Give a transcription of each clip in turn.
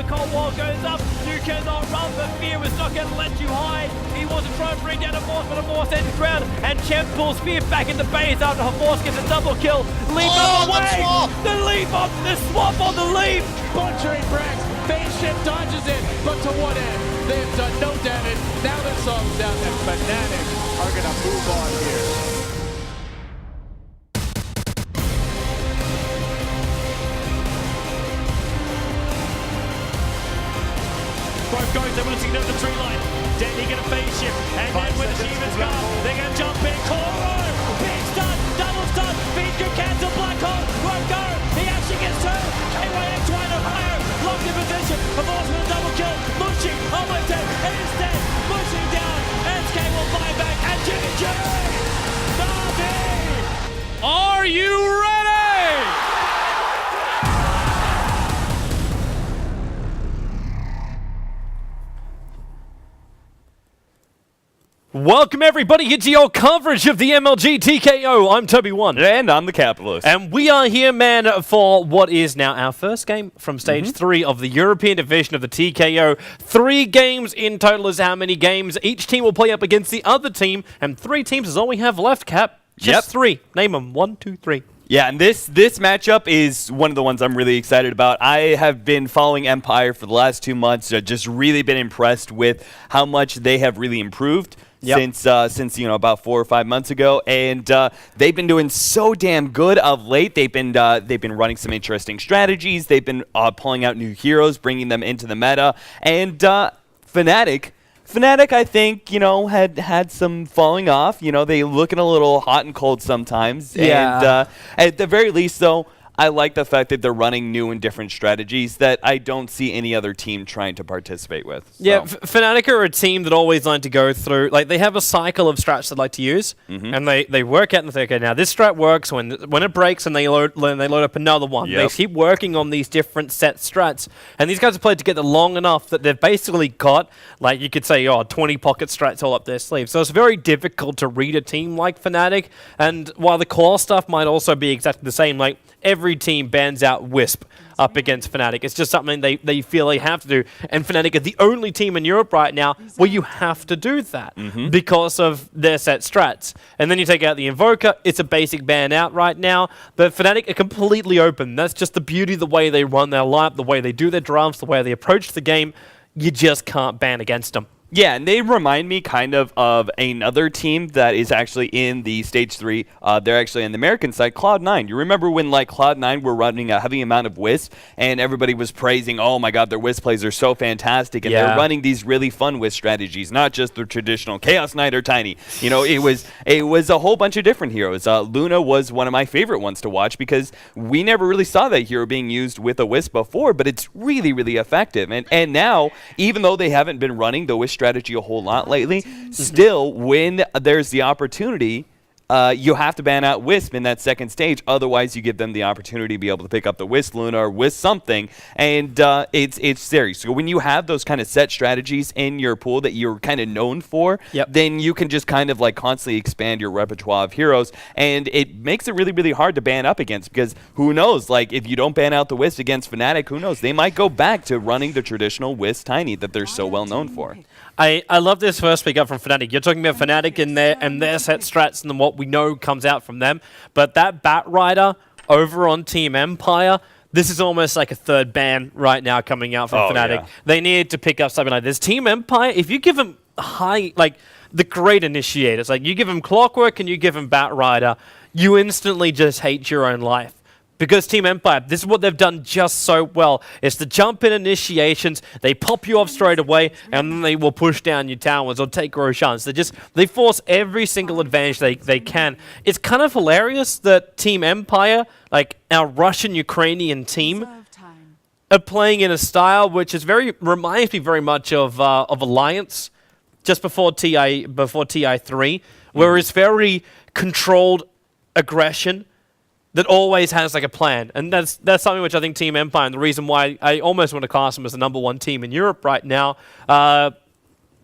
the Cold War goes up. You cannot run, but Fear is not going to let you hide. He wants to try and bring down a Force, but a Force ends ground. And Champ pulls Fear back into base after her Force gets a double kill. Leap on the way! The leap on the swap on the leap! Butchering Brax, phase shift dodges it, but to what end? They've done no damage. Now their song's down, and Fnatic are going to move on here. Both guys able to signal the tree line. Denny gonna phase shift, and then when the Demons come, they're gonna jump in. Koro! Big stun, double stun, feed could cancel Black Hole, won't go, he actually gets two. KYX trying to hire, locked in position, a Force with a double kill, Mushi almost dead, and instead, pushing down, and SK will buy back, and GG! Navi! Are you ready? Welcome everybody into your coverage of the MLG TKO. I'm Toby1. And I'm the Capitalist. And we are here, man, for what is now our first game from Stage 3 of the European division of the TKO. 3 games in total is how many games each team will play up against the other team. And 3 teams is all we have left, Cap. Just 3. Name them. 1, 2, 3. Yeah, and this matchup is one of the ones I'm really excited about. I have been following Empire for the last 2 months. Just really been impressed with how much they have really improved. Since about 4 or 5 months ago, and they've been doing so damn good of late. They've been running some interesting strategies. They've been pulling out new heroes, bringing them into the meta, and Fnatic, I think, had some falling off. They looking a little hot and cold sometimes. Yeah. And at the very least, though, I like the fact that they're running new and different strategies that I don't see any other team trying to participate with. So. Yeah, Fnatic are a team that always like to go through, like they have a cycle of strats they like to use, and they work out and say, okay, now this strat works, when it breaks and they load up another one. They keep working on these different set strats, and these guys have played together long enough that they've basically got, like you could say, 20 pocket strats all up their sleeve. So it's very difficult to read a team like Fnatic, and while the core stuff might also be exactly the same, like every team bans out Wisp up against Fnatic. It's just something they feel they have to do. And Fnatic are the only team in Europe right now where you have to do that because of their set strats. And then you take out the Invoker, it's a basic ban out right now. But Fnatic are completely open. That's just the beauty of the way they run their lineup, the way they do their drafts, the way they approach the game. You just can't ban against them. Yeah, and they remind me kind of another team that is actually in the Stage 3. They're actually on the American side, Cloud9. You remember when Cloud9 were running a heavy amount of Wisp, and everybody was praising, oh my god, their Wisp plays are so fantastic, and they're running these really fun Wisp strategies, not just the traditional Chaos Knight or Tiny. It was a whole bunch of different heroes. Luna was one of my favorite ones to watch because we never really saw that hero being used with a Wisp before, but it's really, really effective. And now, even though they haven't been running the Wisp strategy a whole lot lately, still, when there's the opportunity, you have to ban out Wisp in that second stage. Otherwise, you give them the opportunity to be able to pick up the Wisp Luna or Wisp something, and it's serious. So when you have those kind of set strategies in your pool that you're kind of known for, then you can just kind of constantly expand your repertoire of heroes, and it makes it really, really hard to ban up against, because who knows, if you don't ban out the Wisp against Fnatic, who knows, they might go back to running the traditional Wisp Tiny that they're so well known for. I love this first pick up from Fnatic. You're talking about Fnatic and their set strats and what we know comes out from them. But that Bat Rider over on Team Empire, this is almost like a third ban right now coming out from Fnatic. Yeah. They need to pick up something like this. Team Empire, if you give them the great initiators, you give them Clockwork and you give them Bat Rider, you instantly just hate your own life. Because Team Empire, this is what they've done just so well. It's the jump in initiations, they pop you off straight away, and then they will push down your towers or take Roshan's. They force every single advantage they can. It's kind of hilarious that Team Empire, our Russian-Ukrainian team, are playing in a style which is reminds me very much of Alliance just before TI3, where it's very controlled aggression that always has a plan, and that's something which I think Team Empire, and the reason why I almost want to class them as the #1 team in Europe right now, I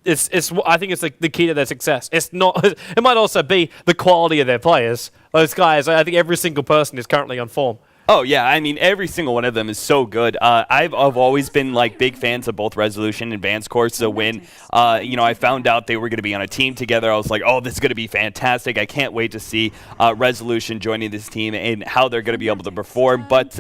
think it's the key to their success. It's not. It might also be the quality of their players. Those guys, I think every single person is currently on form. Oh yeah, I mean every single one of them is so good. I've always been like big fans of both Resolution and Advanced Course. So when I found out they were going to be on a team together, I was like, oh, this is going to be fantastic. I can't wait to see Resolution joining this team and how they're going to be able to perform. But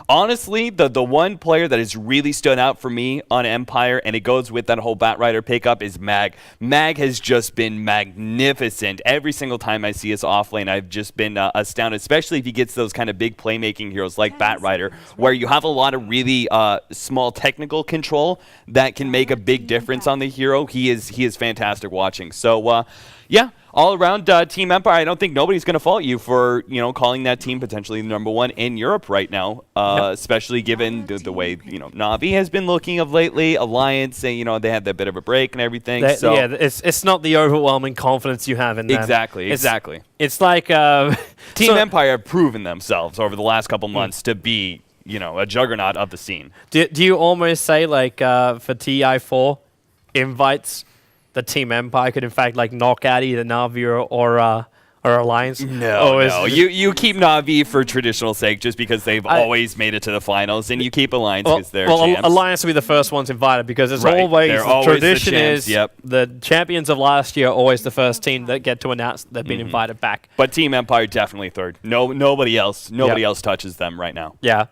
honestly, the one player that has really stood out for me on Empire, and it goes with that whole Batrider pickup, is Mag. Mag has just been magnificent. Every single time I see his offlane, I've just been astounded, especially if he gets those kind of big playmaking heroes like Batrider, where you have a lot of really small technical control that can make a big difference on the hero. He is fantastic watching. So yeah, all around Team Empire, I don't think nobody's going to fault you for calling that team potentially the #1 in Europe right now, especially given the way Navi has been looking of lately. Alliance, they had that bit of a break and everything. So yeah, it's not the overwhelming confidence you have in them. Exactly. It's like Team Empire have proven themselves over the last couple months to be a juggernaut of the scene. Do you almost say like for TI4 invites, the Team Empire could in fact like knock out either Navi or Alliance? No. You keep Navi for traditional sake just because they've always made it to the finals, and you keep Alliance because they're champs. Alliance will be the first ones invited because it's Right. always They're the always tradition the champs, is yep. the champions of last year are always the first team that get to announce that they've been invited back. But Team Empire definitely third. Nobody else touches them right now. Yeah.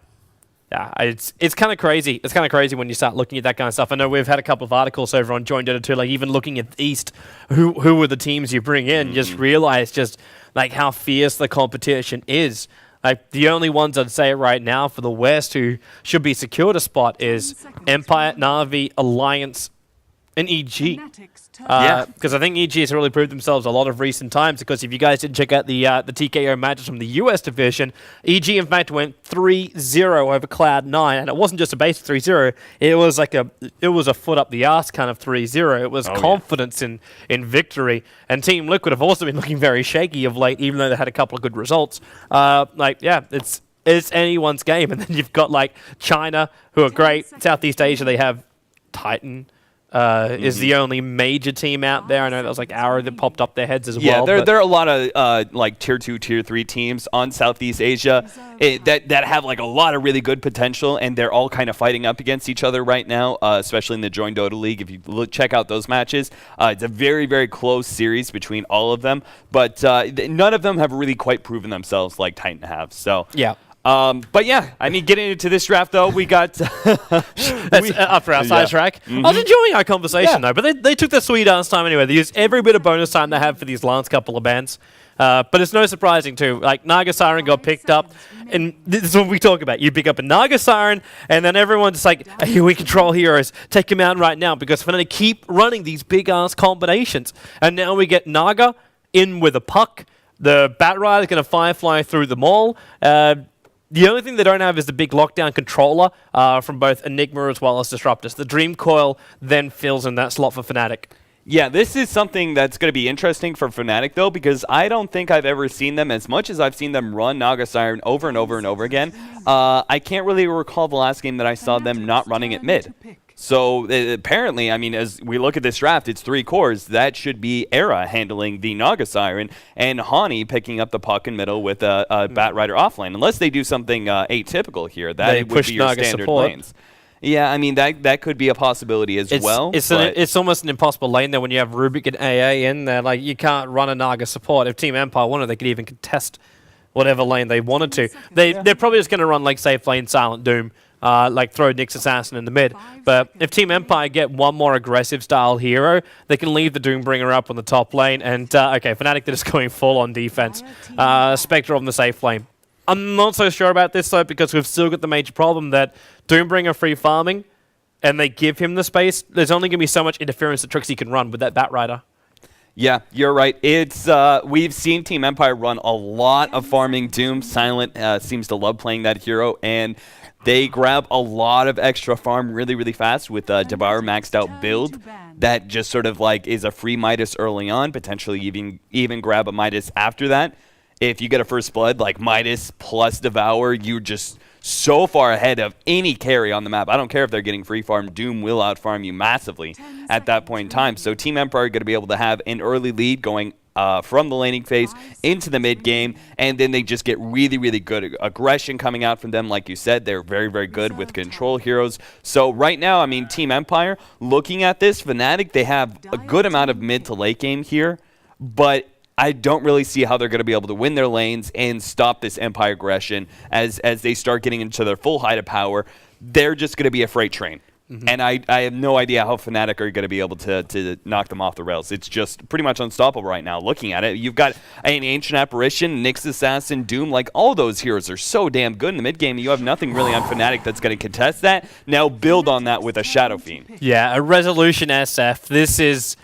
Yeah, it's kind of crazy. It's kind of crazy when you start looking at that kind of stuff. I know we've had a couple of articles over on Join Dota 2, like even looking at the East, who are the teams you bring in, just realize just like how fierce the competition is. Like the only ones I'd say right now for the West who should be secured a spot is Empire, Navi, Alliance, and EG. Because I think EG has really proved themselves a lot of recent times, because if you guys didn't check out the TKO matches from the US division, EG in fact went 3-0 over Cloud9, and it wasn't just a basic 3-0, it was like it was a foot up the arse kind of 3-0. It was confidence in victory, and Team Liquid have also been looking very shaky of late, even though they had a couple of good results. It's anyone's game, and then you've got like China, who are great. Southeast Asia, they have Titan. Is the only major team out there. I know that was like Arrow that popped up their heads as well. Yeah, there are a lot of like tier 2, tier 3 teams on Southeast Asia that have like a lot of really good potential, and they're all kind of fighting up against each other right now, especially in the Join Dota League. If you check out those matches, it's a very, very close series between all of them, but none of them have really quite proven themselves like Titan have. So yeah. But yeah, I mean, getting into this draft though, we got after our sidetrack. I was enjoying our conversation though, but they took their sweet ass time anyway. They used every bit of bonus time they have for these last couple of bands. But it's no surprising too. Like Naga Siren got picked up, and this is what we talk about. You pick up a Naga Siren, and then everyone's just like, hey, we control heroes. Take him out right now, because Fnatic keep running these big ass combinations. And now we get Naga in with a puck. The Batrider is going to firefly through them all. The only thing they don't have is the big lockdown controller from both Enigma as well as Disruptus. The Dream Coil then fills in that slot for Fnatic. Yeah, this is something that's going to be interesting for Fnatic, though, because I don't think I've ever seen them, as much as I've seen them run Naga Siren over and over and over again. I can't really recall the last game that I saw them not running it mid. So apparently, I mean, as we look at this draft, it's 3 cores. That should be Era handling the Naga Siren, and Hani picking up the puck in middle with a Batrider offlane. Unless they do something atypical here, that would be your Naga standard support. lanes. Yeah, I mean, that could be a possibility as well. It's almost an impossible lane there when you have Rubik and AA in there. Like, you can't run a Naga support. If Team Empire wanted, they could even contest whatever lane they wanted to. They're probably just going to run, like, safe lane Silent Doom. Like throw Nyx Assassin in the mid. But if Team Empire get one more aggressive style hero, they can leave the Doombringer up on the top lane. And, okay, Fnatic, they're just going full on defense. Spectre on the safe lane. I'm not so sure about this, though, because we've still got the major problem that Doombringer free farming, and they give him the space. There's only going to be so much interference that Trixie can run with that Batrider. Yeah, you're right. It's we've seen Team Empire run a lot of farming Doom. Silent seems to love playing that hero, and they grab a lot of extra farm really, really fast with a Devour maxed out build that just sort of like is a free Midas early on, potentially even grab a Midas after that. If you get a first blood, like Midas plus Devour, you're just so far ahead of any carry on the map. I don't care if they're getting free farm. Doom will out farm you massively at that point in time. So Team Empire are going to be able to have an early lead going from the laning phase into the mid game, and then they just get really, really good aggression coming out from them. Like you said, they're very, very good with control heroes. So right now, I mean, Team Empire, looking at this, Fnatic, they have a good amount of mid to late game here, but I don't really see how they're going to be able to win their lanes and stop this Empire aggression as they start getting into their full height of power. They're just going to be a freight train. And I have no idea how Fnatic are going to be able to knock them off the rails. It's just pretty much unstoppable right now. Looking at it, you've got an Ancient Apparition, Nyx Assassin, Doom. Like, all those heroes are so damn good in the mid game. You have nothing really on Fnatic that's going to contest that. Now build on that with a Shadow Fiend. Yeah, a Resolution SF. This is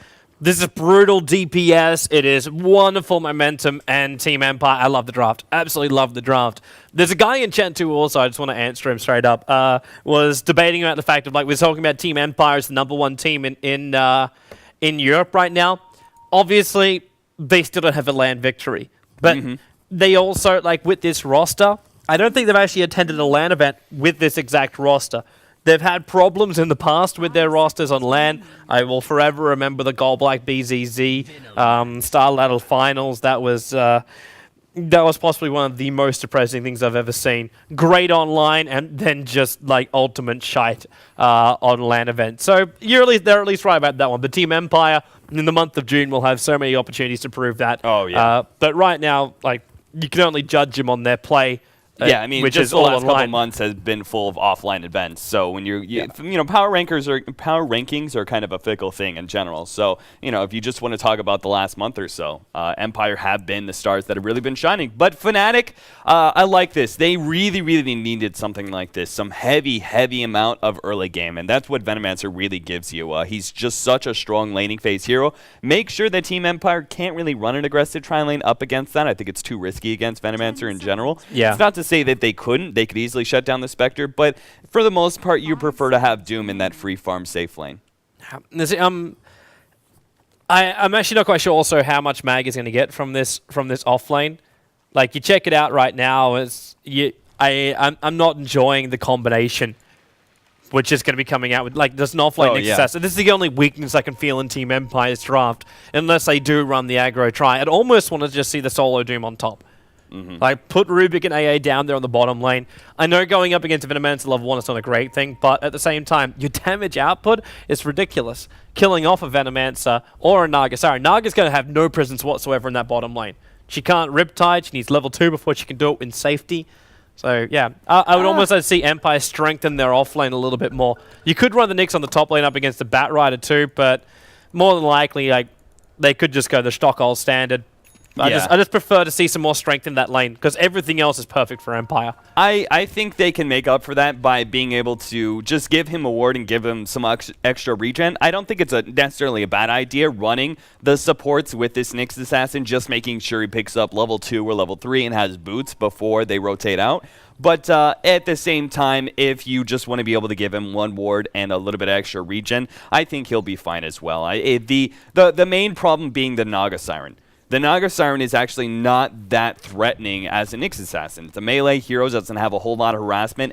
brutal DPS. It is wonderful momentum, and Team Empire, I love the draft. Absolutely love the draft. There's a guy in chat too also, I just want to answer him straight up, was debating about the fact of, like, we're talking about Team Empire as the #1 team in Europe right now. Obviously, they still don't have a LAN victory. But they also, like, with this roster, I don't think they've actually attended a LAN event with this exact roster. They've had problems in the past with their rosters on LAN. I will forever remember the Gold Black BZZ Star Ladder Finals. That was possibly one of the most depressing things I've ever seen. Great online, and then just like ultimate shite on LAN events. So they're at least right about that one. But Team Empire in the month of June will have so many opportunities to prove that. Oh yeah. But right now, like, you can only judge them on their play. Yeah, I mean, which just is the all last couple online. months has been full of offline events. So when you know, power rankings are kind of a fickle thing in general. So, you know, if you just want to talk about the last month or so, Empire have been the stars that have really been shining. But Fnatic, I like this. They really, really needed something like this, some heavy amount of early game, and that's what Venomancer really gives you. He's just such a strong laning phase hero. Make sure that Team Empire can't really run an aggressive tri lane up against that. I think it's too risky against Venomancer in general. Yeah. It's not to say that they couldn't. They could easily shut down the Spectre, but for the most part, you prefer to have Doom in that free farm safe lane. I'm actually not quite sure also how much Mag is going to get from this off lane. Like, you check it out right now, I'm not enjoying the combination which is going to be coming out with, like, there's an offlane Nyx Assassin. This is the only weakness I can feel in Team Empire's draft, unless they do run the aggro try. I'd almost want to just see the solo Doom on top. Like, put Rubik and AA down there on the bottom lane. I know going up against Venomancer level 1 is not a great thing, but at the same time, your damage output is ridiculous. Killing off a Venomancer or a Naga. Sorry, Naga's going to have no presence whatsoever in that bottom lane. She can't Riptide. She needs level 2 before she can do it in safety. So, yeah, I would almost like to see Empire strengthen their offlane a little bit more. You could run the Nyx on the top lane up against the Batrider too, but more than likely, like, they could just go the Stockholm standard. I just prefer to see some more strength in that lane, because everything else is perfect for Empire. I think they can make up for that by being able to just give him a ward and give him some extra regen. I don't think it's necessarily a bad idea running the supports with this Nyx Assassin, just making sure he picks up level 2 or level 3 and has boots before they rotate out. But at the same time, if you just want to be able to give him one ward and a little bit extra regen, I think he'll be fine as well. The main problem being the Naga Siren. The Naga Siren is actually not that threatening as a Nyx Assassin. It's a melee hero, doesn't have a whole lot of harassment,